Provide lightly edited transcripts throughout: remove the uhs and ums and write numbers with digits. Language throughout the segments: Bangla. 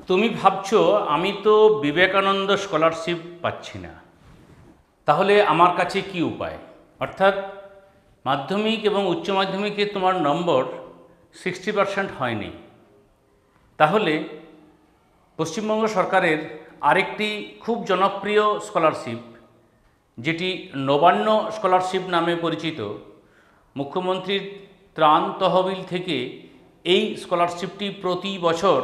তুমি ভাবছো আমি তো বিবেকানন্দ স্কলারশিপ পাচ্ছি না, তাহলে আমার কাছে কি উপায়? অর্থাৎ মাধ্যমিক এবং উচ্চ মাধ্যমিকে তোমার নম্বর 60% হয়নি, তাহলে পশ্চিমবঙ্গ সরকারের আরেকটি খুব জনপ্রিয় স্কলারশিপ, যেটি নবান্ন স্কলারশিপ নামে পরিচিত, মুখ্যমন্ত্রীর ত্রাণ তহবিল থেকে এই স্কলারশিপটি প্রতি বছর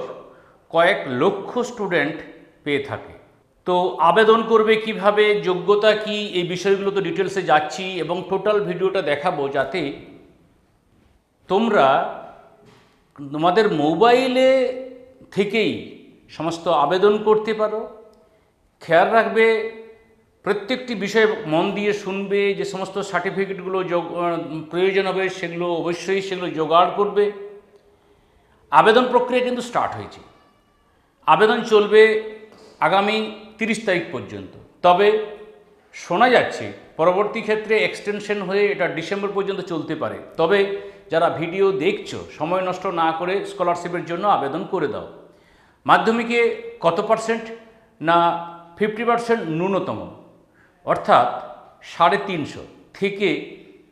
কয়েক লক্ষ স্টুডেন্ট পেয়ে থাকে। তো আবেদন করবে কিভাবে, যোগ্যতা কি, এই বিষয়গুলো তো ডিটেলসে যাচ্ছি এবং টোটাল ভিডিওটা দেখাবো, যাতে তোমরা তোমাদের মোবাইলে থেকেই সমস্ত আবেদন করতে পারো। খেয়াল রাখবে, প্রত্যেকটি বিষয়ে মন দিয়ে শুনবে, যে সমস্ত সার্টিফিকেটগুলো প্রয়োজন হবে সেগুলো অবশ্যই জোগাড় করবে। আবেদন প্রক্রিয়া কিন্তু স্টার্ট হয়েছে, আবেদন চলবে আগামী 30 তারিখ পর্যন্ত। তবে শোনা যাচ্ছে পরবর্তী ক্ষেত্রে এক্সটেনশন হয়ে এটা ডিসেম্বর পর্যন্ত চলতে পারে। তবে যারা ভিডিও দেখছো, সময় নষ্ট না করে স্কলারশিপের জন্য আবেদন করে দাও। মাধ্যমিকে কত পার্সেন্ট না 50% ন্যূনতম, অর্থাৎ 350 থেকে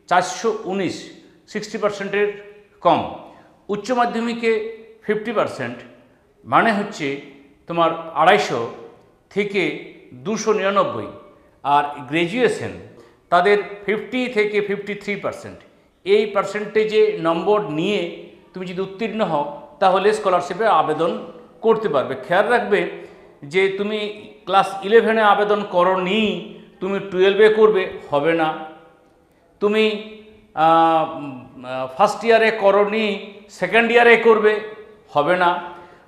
419, 60%-এর কম। উচ্চ মাধ্যমিকে 50%, মানে হচ্ছে তোমার 250 থেকে 299। আর গ্র্যাজুয়েশন তাদের 50 থেকে 53%। এই পার্সেন্টেজে নম্বর নিয়ে তুমি যদি উত্তীর্ণ হও, তাহলে স্কলারশিপে আবেদন করতে পারবে। খেয়াল রাখবে যে তুমি ক্লাস 11-এ আবেদন করোনি, তুমি 12-এ করবে, হবে না। তুমি ফার্স্ট ইয়ারে করোনি, সেকেন্ড ইয়ারে করবে, হবে না।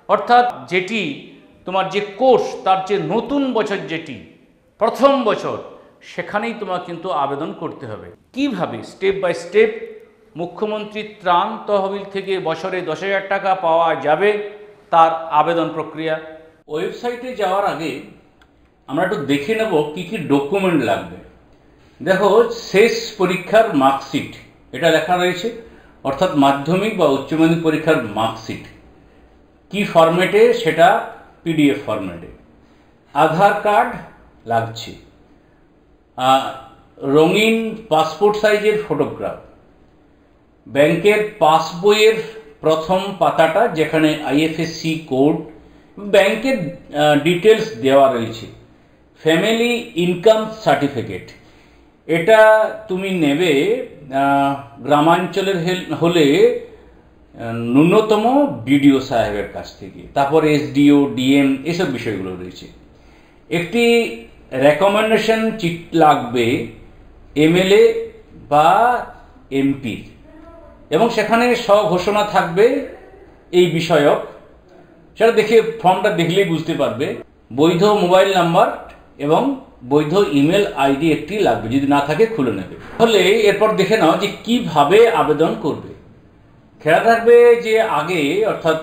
অর্থাৎ যেটি তোমার যে কোর্স, তার যে নতুন বছর যেটি প্রথম বছর, সেখানেই তোমার কিন্তু আবেদন করতে হবে। কিভাবে স্টেপ বাই স্টেপ মুখ্যমন্ত্রীর ত্রাণ তহবিল থেকে বছরে 10,000 টাকা পাওয়া যাবে, তার আবেদন প্রক্রিয়া। ওয়েবসাইটে যাওয়ার আগে আমরা একটু দেখে নেব কী কী ডকুমেন্ট লাগবে। দেখো, শেষ পরীক্ষার মার্কশিট এটা লেখা রয়েছে, অর্থাৎ মাধ্যমিক বা উচ্চ মাধ্যমিক পরীক্ষার মার্কশিট। কি ফরম্যাটে? সেটা PDF ফরম্যাটে। আধার কার্ড লাগছে, রঙিন পাসপোর্ট সাইজের ফটোগ্রাফ, ব্যাংকের পাসবইয়ের প্রথম পাতাটা যেখানে IFSC কোড, ব্যাংকের ডিটেলস দেওয়া রয়েছে, ফ্যামিলি ইনকাম সার্টিফিকেট। এটা তুমি নেবে গ্রামাঞ্চলের হলে ন্যূনতম BDO সাহেবের কাছ থেকে, তারপর SDO, DM, এসব বিষয়গুলো রয়েছে। একটি রেকমেন্ডেশন চিট লাগবে MLA বা MP, এবং সেখানে স্বঘোষণা থাকবে এই বিষয়ক। সেটা দেখে, ফর্মটা দেখলেই বুঝতে পারবে। বৈধ মোবাইল নাম্বার এবং বৈধ ইমেল ID একটি লাগবে, যদি না থাকে খুলে নেবে। তাহলে এরপর দেখে নাও যে কিভাবে আবেদন করবে। খেয়াল রাখবে যে আগে, অর্থাৎ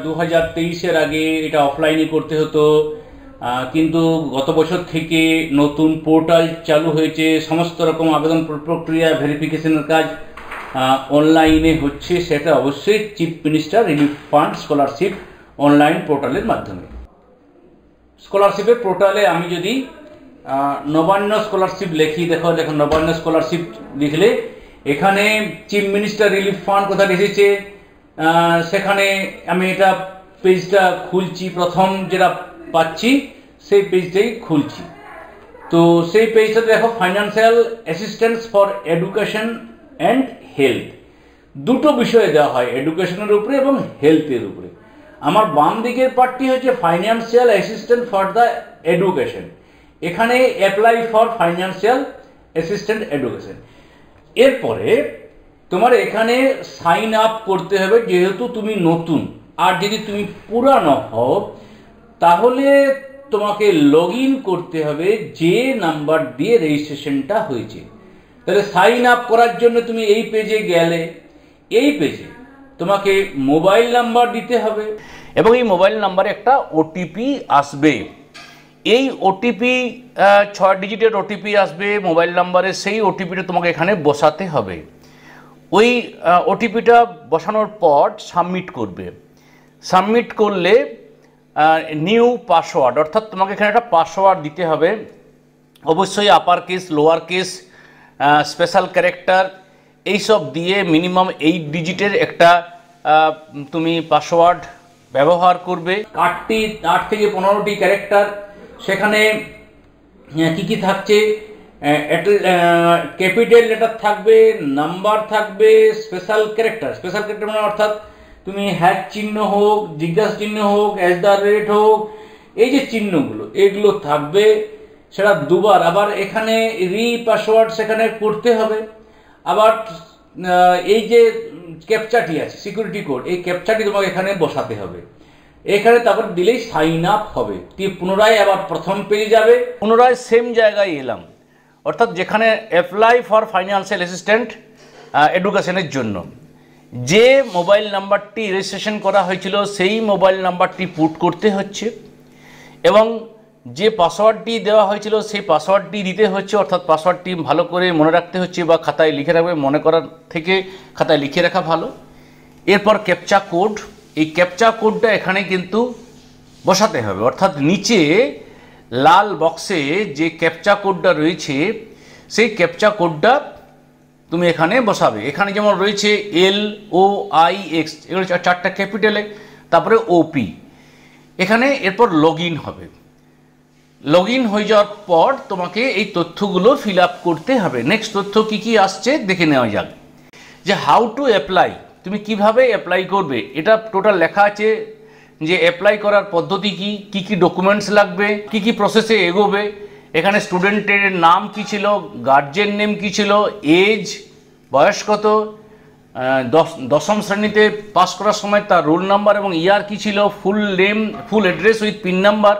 2023-এর আগে এটা অফলাইনে করতে হতো, কিন্তু গত বছর থেকে নতুন পোর্টাল চালু হয়েছে। সমস্ত রকম আবেদন প্রক্রিয়া, ভেরিফিকেশনের কাজ অনলাইনে হচ্ছে। সেটা অবশ্যই chief minister relief fund scholarship online পোর্টালের মাধ্যমে। স্কলারশিপের পোর্টালে আমি যদি নবান্ন স্কলারশিপ লিখি, দেখো নবান্ন স্কলারশিপ লিখলে এখানে চিফ মিনিস্টার রিলিফ ফান্ড কোথায় এসেছে, সেখানে আমি এটা পেজটা খুলছি। প্রথম যেটা পাচ্ছি সেই পেজটাই খুলছি। তো সেই পেজটাতে দেখো financial assistance for education and health, দুটো বিষয়ে দেওয়া হয়, এডুকেশনের উপরে এবং হেলথের উপরে। আমার বাম দিকের পার্টটি হচ্ছে financial assistant for the education, এখানে apply for financial assistant education. এরপরে তোমার এখানে সাইন আপ করতে হবে, যেহেতু তুমি নতুন। আর যদি তুমি পুরানো হও, তাহলে তোমাকে লগ ইন করতে হবে যে নাম্বার দিয়ে রেজিস্ট্রেশনটা হয়েছে। তাহলে সাইন আপ করার জন্য তুমি এই পেজে গেলে, এই পেজে তোমাকে মোবাইল নাম্বার দিতে হবে, এবং এই মোবাইল নাম্বারে একটা OTP আসবে। এই OTP 6 ডিজিটের OTP আসবে মোবাইল নাম্বারে। সেই OTPটা তোমাকে এখানে বসাতে হবে। ওই OTPটা বসানোর পর সাবমিট করবে। সাবমিট করলে নিউ পাসওয়ার্ড, অর্থাৎ তোমাকে এখানে একটা পাসওয়ার্ড দিতে হবে, অবশ্যই upper case, lower case, special character এইসব দিয়ে মিনিমাম 8 ডিজিটের একটা তুমি পাসওয়ার্ড ব্যবহার করবে। 8 থেকে 15টি ক্যারেক্টার, সেখানে কি কি থাকছে, ক্যাপিটাল লেটার থাকবে, নাম্বার থাকবে, স্পেশাল ক্যারেক্টার মানে অর্থাৎ তুমি হ্যাশ চিহ্ন হোক, জিজ্ঞাসা চিহ্ন হোক, @ হোক, এই যে চিহ্নগুলো এগুলো থাকবে, সেটা দুবার আবার এখানে পাসওয়ার্ড সেখানে করতে হবে। আবার এই যে ক্যাপচাটি আছে, সিকিউরিটি কোড, এই ক্যাপচাটি তোমাকে এখানে বসাতে হবে, এখানে তারপর দিলেই সাইন আপ হবে। পুনরায় আবার প্রথম পেজে যাবে, পুনরায় সেম জায়গায় এলাম, অর্থাৎ যেখানে অ্যাপ্লাই ফর ফাইন্যান্সিয়াল অ্যাসিস্ট্যান্ট এডুকেশনের জন্য যে মোবাইল নাম্বারটি রেজিস্ট্রেশন করা হয়েছিল সেই মোবাইল নাম্বারটি পুট করতে হচ্ছে, এবং যে পাসওয়ার্ডটি দেওয়া হয়েছিল সেই পাসওয়ার্ডটি দিতে হচ্ছে, অর্থাৎ পাসওয়ার্ডটি ভালো করে মনে রাখতে হচ্ছে বা খাতায় লিখে রাখবে, মনে করার থেকে খাতায় লিখে রাখা ভালো। এরপর ক্যাপচা কোড, এই ক্যাপচা কোডটা এখানে কিন্তু বসাতে হবে, অর্থাৎ নিচে লাল বক্সে যে ক্যাপচা কোডটা রয়েছে সেই ক্যাপচা কোডটা তুমি এখানে বসাবে। এখানে যেমন রয়েছে LOIX, এগুলো 4টা ক্যাপিটালে, তারপরে OP এখানে, এরপর লগ ইন হবে। লগ ইন হয়ে যাওয়ার পর তোমাকে এই তথ্যগুলো ফিল আপ করতে হবে। নেক্সট তথ্য কি কি আসছে দেখে নেওয়া যাক, যে হাউ টু অ্যাপ্লাই, তুমি কিভাবে অ্যাপ্লাই করবে, এটা টোটাল লেখা আছে যে অ্যাপ্লাই করার পদ্ধতি কি, কি কি ডকুমেন্টস লাগবে, কি কি প্রসেসে এগোবে। এখানে স্টুডেন্টের নাম কি ছিল, গার্জেন নেম কি ছিল, এজ, বয়স কত, দশম শ্রেণীতে পাস করার সময় তার রোল নাম্বার এবং ইয়ার কি ছিল, full name, full address with pin number,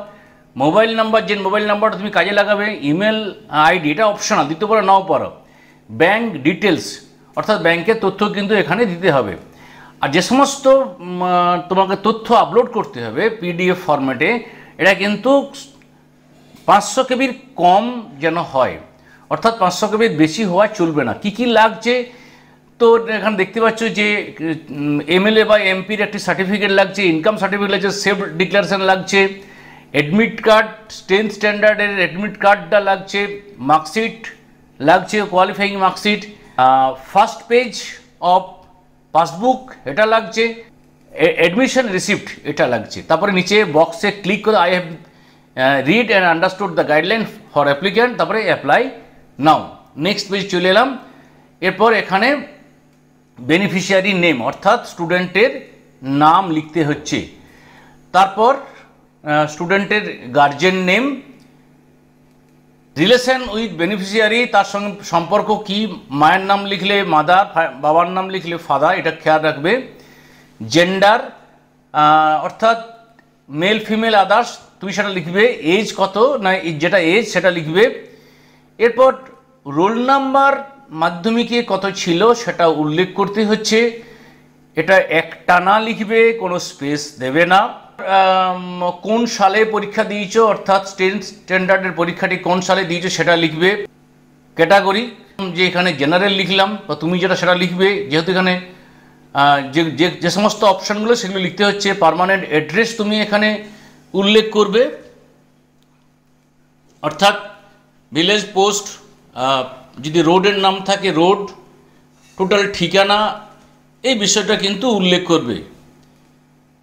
mobile number, যে মোবাইল নাম্বারটা তুমি কাজে লাগাবে, ইমেল আইডি, এটা অপশনাল, দিতে পারো নাও পারো, ব্যাঙ্ক ডিটেলস, অর্থাৎ ব্যাংকের তথ্য কিন্তু এখানে দিতে হবে। আর যে সমস্ত তোমাকে তথ্য আপলোড করতে হবে PDF ফরম্যাটে, এটা কিন্তু 500 কেবির কম যেন হয়, অর্থাৎ 500 কেবির বেশি হওয়া চলবে না। কি কি লাগছে তো এখানে দেখতে পাচ্ছ যে MLA বা MPর একটি সার্টিফিকেট লাগছে, ইনকাম সার্টিফিকেট লাগছে, সেলফ ডিক্লারেশন লাগছে, অ্যাডমিট কার্ড, 10th স্ট্যান্ডার্ডের অ্যাডমিট কার্ডটা লাগছে, মার্কশিট লাগছে, qualifying marksheet, first page of passbook এটা লাগছে, অ্যাডমিশন রিসিপ্ট এটা লাগছে। তারপরে নিচে বক্সে ক্লিক করে I have read and understood the guideline for applicant, তারপরে অ্যাপ্লাই নাও। নেক্সট পেজ চলে এলাম। এরপর এখানে বেনিফিশিয়ারি নেম, অর্থাৎ স্টুডেন্টের নাম লিখতে হচ্ছে, তারপর স্টুডেন্টের guardian name, relation with beneficiary, তার সঙ্গে সম্পর্ক কি, মায়ের নাম লিখলে মাদার, বাবার নাম লিখলে ফাদার, এটা খেয়াল রাখবে। জেন্ডার, অর্থাৎ মেল ফিমেল আদার্স, তুমি সেটা লিখবে, এজ কত না যেটা এজ সেটা লিখবে। এরপর রোল নাম্বার মাধ্যমিকে কত ছিল সেটা উল্লেখ করতে হচ্ছে, এটা একটানা লিখবে, কোনো স্পেস দেবে না। কোন সালে পরীক্ষা দিয়েছো, অর্থাৎ 10th স্ট্যান্ডার্ডের পরীক্ষাটি কোন সালে দিয়েছো সেটা লিখবে। ক্যাটাগরি, যে এখানে জেনারেল লিখলাম বা তুমি যেটা সেটা লিখবে, যেহেতু এখানে যে সমস্ত অপশানগুলো সেগুলো লিখতে হচ্ছে। পার্মানেন্ট অ্যাড্রেস তুমি এখানে উল্লেখ করবে, অর্থাৎ ভিলেজ, পোস্ট, যদি রোডের নাম থাকে রোড, টোটাল ঠিকানা, এই বিষয়টা কিন্তু উল্লেখ করবে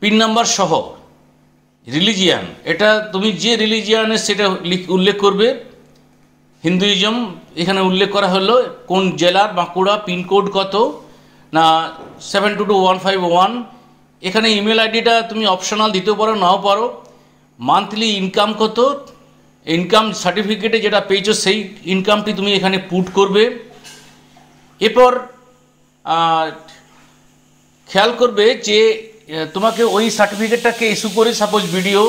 পিন নাম্বার সহ। রিলিজিয়ান, এটা তুমি যে রিলিজিয়ানের সেটা উল্লেখ করবে। হিন্দুইজম এখানে উল্লেখ করা হলো, কোন জেলার, বাঁকুড়া, পিনকোড কত না 722151। এখানে ইমেল আইডিটা তুমি অপশনাল দিতেও পারো নাও পারো। মান্থলি ইনকাম কত, ইনকাম সার্টিফিকেটে যেটা পেয়েছো সেই ইনকামটি তুমি এখানে পুট করবে। এরপর খেয়াল করবে যে তোমাকে ওই সার্টিফিকেটটাকে ইস্যু করে, সাপোজ ভিডিও,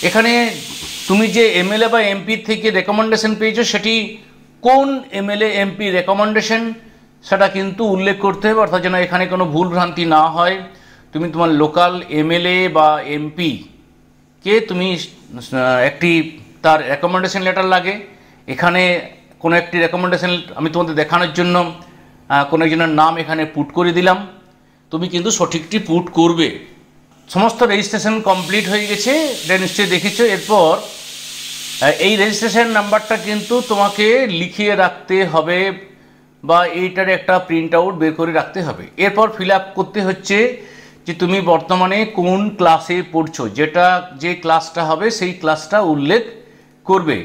এখানে তুমি যে MLA বা MP থেকে রেকমেন্ডেশন পেয়েছো সেটি কোন MLA MP রেকমেন্ডেশন সেটা কিন্তু উল্লেখ করতে হবে, অর্থাৎ যেন এখানে কোনো ভুল ভ্রান্তি না হয়। তুমি তোমার লোকাল MLA বা MP কে তুমি একটি তার রেকমেন্ডেশন লেটার লাগে, এখানে কোনো একটি রেকমেন্ডেশন আমি তোমাদের দেখানোর জন্য কোনো একজনের নাম এখানে পুট করে দিলাম, তুমি কিন্তু সঠিকটি পুট করবে। সমস্ত রেজিস্ট্রেশন কমপ্লিট হয়ে গেছে, এটা নিশ্চয়ই দেখেছো। এরপর এই রেজিস্ট্রেশন নাম্বারটা কিন্তু তোমাকে লিখিয়ে রাখতে হবে বা এইটার একটা প্রিন্ট আউট বের করে রাখতে হবে। এরপর ফিল আপ করতে হচ্ছে যে তুমি বর্তমানে কোন ক্লাসে পড়ছো, যে ক্লাসটা হবে সেই ক্লাসটা উল্লেখ করবে।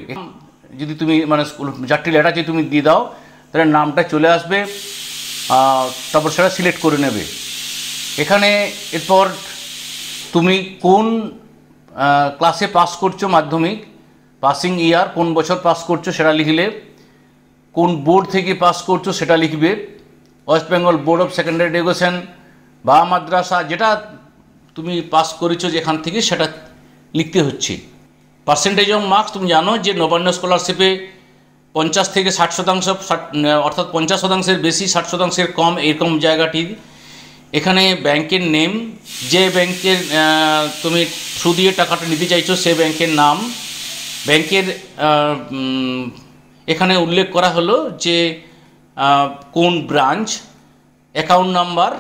যদি তুমি মানে স্কুল 4টি লেটার যদি তুমি দিয়ে দাও তাহলে নামটা চলে আসবে, তারপর সেটা সিলেক্ট করে নেবে এখানে। এরপর তুমি কোন ক্লাসে পাস করছো, মাধ্যমিক পাসিং ইয়ার, কোন বছর পাস করছো সেটা লিখলে, কোন বোর্ড থেকে পাস করছো সেটা লিখবে, West Bengal board of secondary education বা মাদ্রাসা, যেটা তুমি পাস করেছো যেখান থেকে সেটা লিখতে হচ্ছে। পার্সেন্টেজ অফ মার্কস তুমি জানো যে নবান্ন স্কলারশিপে 50 থেকে 60%, অর্থাৎ 50%-এর বেশি, 60%-এর কম, এরকম জায়গাটি। এখানে ব্যাংকের নেম, যে ব্যাংকের তুমি থ্রু দিয়ে টাকাটা নিতে চাইছো সে ব্যাংকের নাম, ব্যাংকের এখানে উল্লেখ করা হলো যে কোন ব্রাঞ্চ, অ্যাকাউন্ট নাম্বার,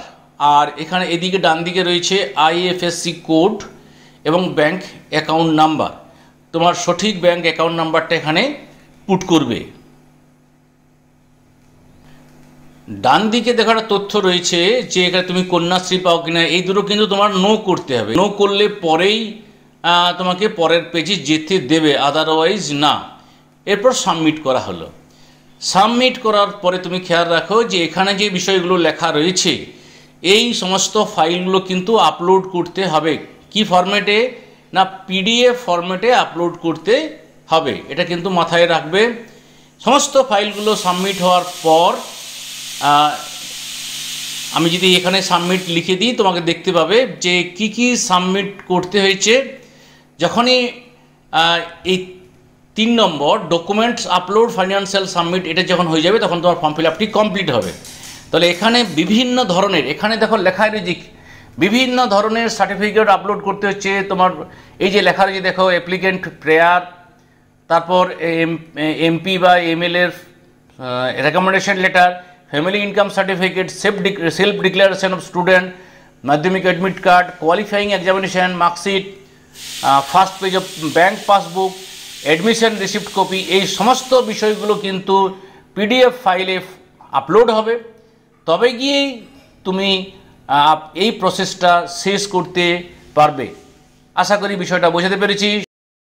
আর এখানে এদিকে ডান দিকে রয়েছে আইএফএসসি কোড এবং ব্যাংক অ্যাকাউন্ট নাম্বার। তোমার সঠিক ব্যাংক অ্যাকাউন্ট নাম্বারটা এখানে পুট করবে। ডান দিকে দেখার তথ্য রয়েছে যে এখানে তুমি কন্যাশ্রী পাও কিনা, এই দুটো কিন্তু তোমার নো করতে হবে। নো করলে পরেই তোমাকে পরের পেজে যেতে দেবে, আদারওয়াইজ না। এরপর সাবমিট করা হলো। সাবমিট করার পরে তুমি খেয়াল রাখো যে এখানে যে বিষয়গুলো লেখা রয়েছে এই সমস্ত ফাইলগুলো কিন্তু আপলোড করতে হবে। কি ফরম্যাটে না, পিডিএফ ফরম্যাটে আপলোড করতে হবে, এটা কিন্তু মাথায় রাখবে। সমস্ত ফাইলগুলো সাবমিট হওয়ার পর আমি যদি এখানে সাবমিট লিখে দিই তোমাকে দেখতে পাবে যে কি কি সাবমিট করতে হয়েছে। যখনই এই 3 নম্বর ডকুমেন্টস আপলোড ফাইন্যান্সিয়াল সাবমিট এটা যখন হয়ে যাবে তখন তোমার ফর্ম ফিল আপটি কমপ্লিট হবে। তাহলে এখানে বিভিন্ন ধরনের, এখানে দেখো লেখা রয়েছে বিভিন্ন ধরনের সার্টিফিকেট আপলোড করতে হচ্ছে। তোমার এই যে লেখা রয়েছে দেখো, অ্যাপ্লিকেন্ট প্রেয়ার, তারপর এমপি বা এমএলএর recommendation letter, family income certificate, self declaration of student, Madhyamik admit card, qualifying examination marksheet, first page of bank passbook, admission receipt copy, এই সমস্ত বিষয়গুলো কিন্তু পিডিএফ ফাইলে আপলোড হবে। তবে গিয়েই তুমি এই প্রসেসটা শেষ করতে পারবে। আশা করি বিষয়টা বোঝাতে পেরেছি।